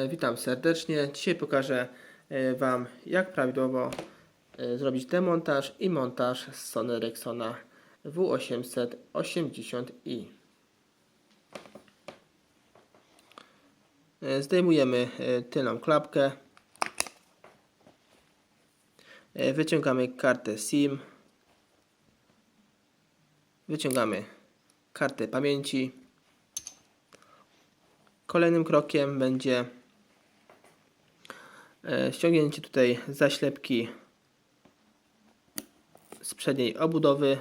Witam serdecznie. Dzisiaj pokażę Wam, jak prawidłowo zrobić demontaż i montaż z Sony Ericssona W880i. Zdejmujemy tylną klapkę. Wyciągamy kartę SIM. Wyciągamy kartę pamięci. Kolejnym krokiem będzie ściągnięcie tutaj zaślepki z przedniej obudowy.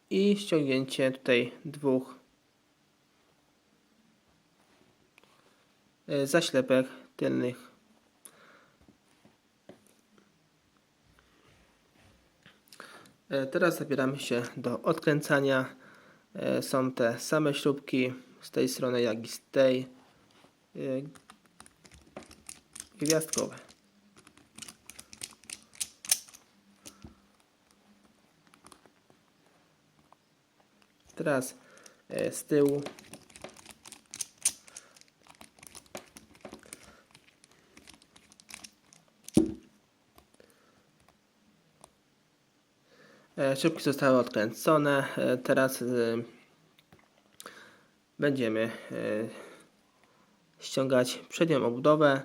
I ściągnięcie tutaj dwóch zaślepek tylnych. Teraz zabieramy się do odkręcania. Są te same śrubki z tej strony, jak i z tej, gwiazdkowe. Teraz z tyłu śrubki zostały odkręcone. Teraz będziemy ściągać przednią obudowę.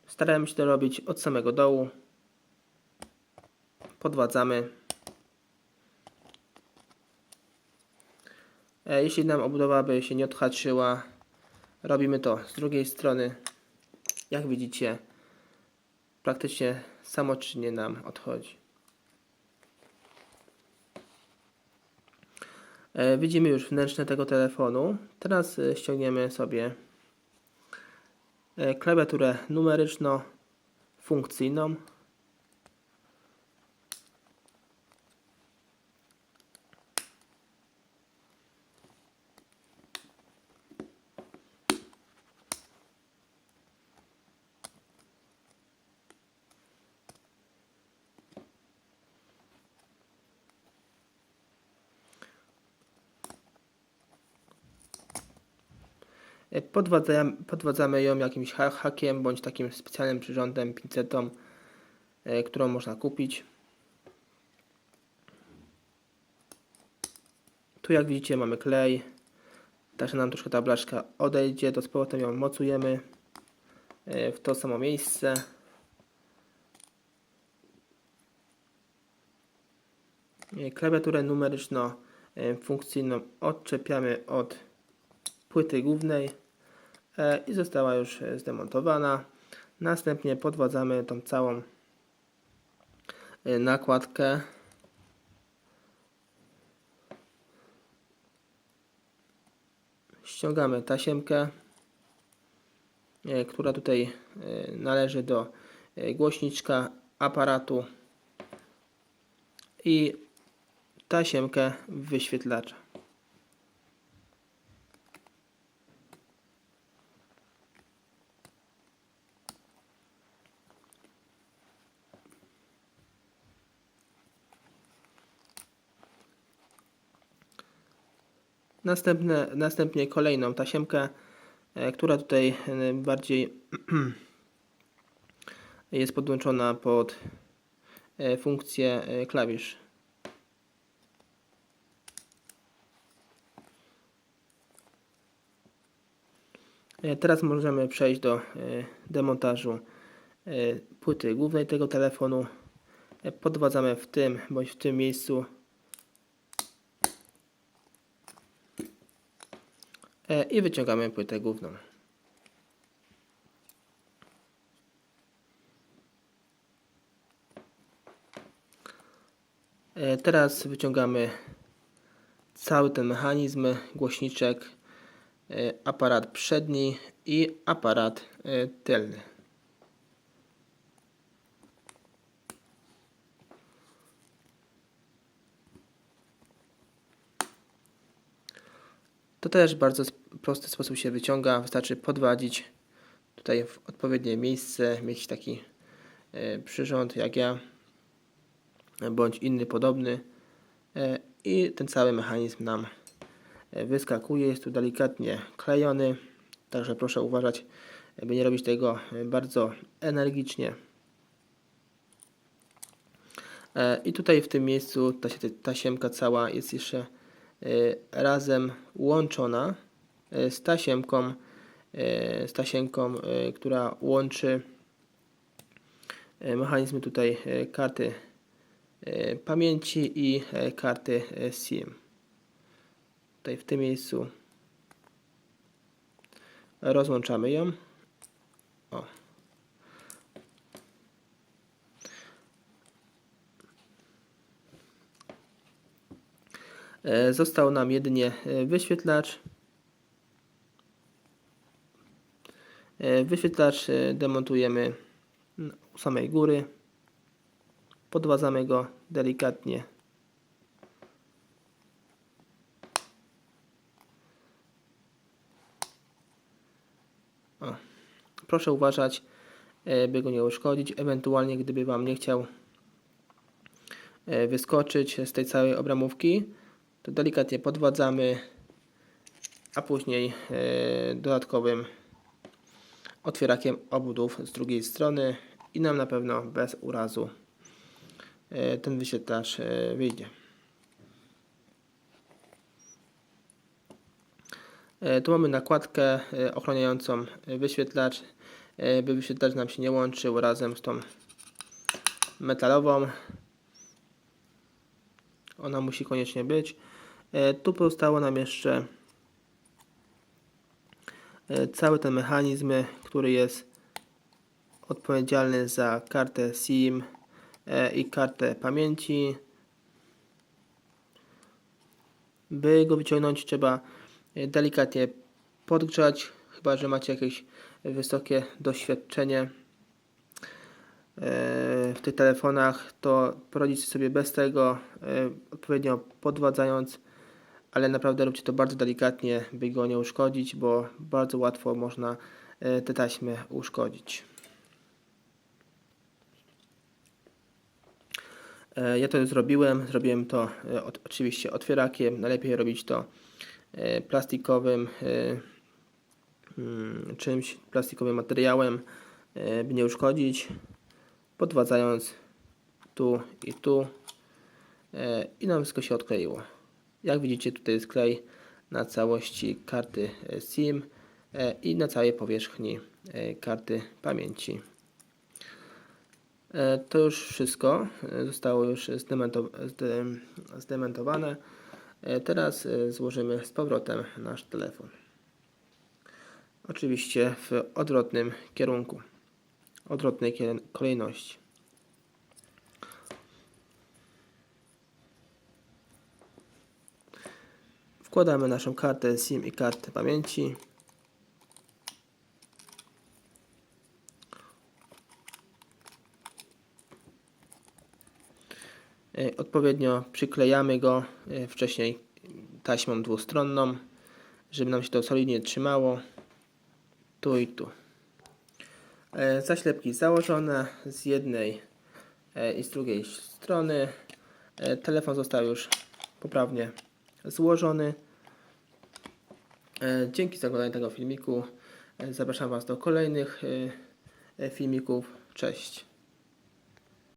Staramy się to robić od samego dołu. Podwadzamy. Jeśli nam obudowa by się nie odhaczyła, robimy to z drugiej strony. Jak widzicie, praktycznie samoczynnie nam odchodzi. Widzimy już wnętrze tego telefonu. Teraz ściągniemy sobie klawiaturę numeryczno-funkcyjną. Podwadzamy ją jakimś hakiem bądź takim specjalnym przyrządem, pincetą, którą można kupić. Tu jak widzicie mamy klej, także nam troszkę ta blaszka odejdzie, to z powrotem ją mocujemy w to samo miejsce. Klawiaturę numeryczno-funkcyjną odczepiamy od płyty głównej i została już zdemontowana. Następnie podwadzamy tą całą nakładkę. Ściągamy tasiemkę, która tutaj należy do głośniczka aparatu, i tasiemkę wyświetlacza. Następnie kolejną tasiemkę, która tutaj bardziej jest podłączona pod funkcję klawisz. Teraz możemy przejść do demontażu płyty głównej tego telefonu. Podwadzamy w tym bądź w tym miejscu i wyciągamy płytę główną. Teraz wyciągamy cały ten mechanizm, głośniczek, aparat przedni i aparat tylny. To też w bardzo prosty sposób się wyciąga. Wystarczy podwadzić tutaj w odpowiednie miejsce, mieć taki przyrząd jak ja, bądź inny podobny, i ten cały mechanizm nam wyskakuje. Jest tu delikatnie klejony, także proszę uważać, by nie robić tego bardzo energicznie. I tutaj w tym miejscu ta tasiemka cała jest jeszcze razem łączona z tasiemką, która łączy mechanizmy tutaj karty pamięci i karty SIM. Tutaj w tym miejscu rozłączamy ją. O. Został nam jedynie wyświetlacz. Wyświetlacz demontujemy u samej góry. Podwadzamy go delikatnie. O. Proszę uważać, by go nie uszkodzić. Ewentualnie, gdyby Wam nie chciał wyskoczyć z tej całej obramówki, to delikatnie podwadzamy, a później dodatkowym otwierakiem obudów z drugiej strony i nam na pewno bez urazu ten wyświetlacz wyjdzie. Tu mamy nakładkę ochraniającą wyświetlacz, by wyświetlacz nam się nie łączył razem z tą metalową. Ona musi koniecznie być. Tu pozostało nam jeszcze cały ten mechanizm, który jest odpowiedzialny za kartę SIM i kartę pamięci. By go wyciągnąć, trzeba delikatnie podgrzać, chyba że macie jakieś wysokie doświadczenie w tych telefonach, to poradzicie sobie bez tego, odpowiednio podwadzając, ale naprawdę róbcie to bardzo delikatnie, by go nie uszkodzić, bo bardzo łatwo można te taśmy uszkodzić. Ja to już zrobiłem to oczywiście otwierakiem, najlepiej robić to plastikowym czymś, plastikowym materiałem, by nie uszkodzić, podwadzając tu i nam wszystko się odkleiło. Jak widzicie, tutaj jest klej na całości karty SIM i na całej powierzchni karty pamięci. To już wszystko zostało już zdementowane. Teraz złożymy z powrotem nasz telefon. Oczywiście w odwrotnym kierunku, odwrotnej kolejności. Wkładamy naszą kartę SIM i kartę pamięci. Odpowiednio przyklejamy go wcześniej taśmą dwustronną, żeby nam się to solidnie trzymało. Tu i tu. Zaślepki założone z jednej i z drugiej strony. Telefon został już poprawnie złożony. Dzięki za oglądanie tego filmiku. Zapraszam Was do kolejnych filmików. Cześć.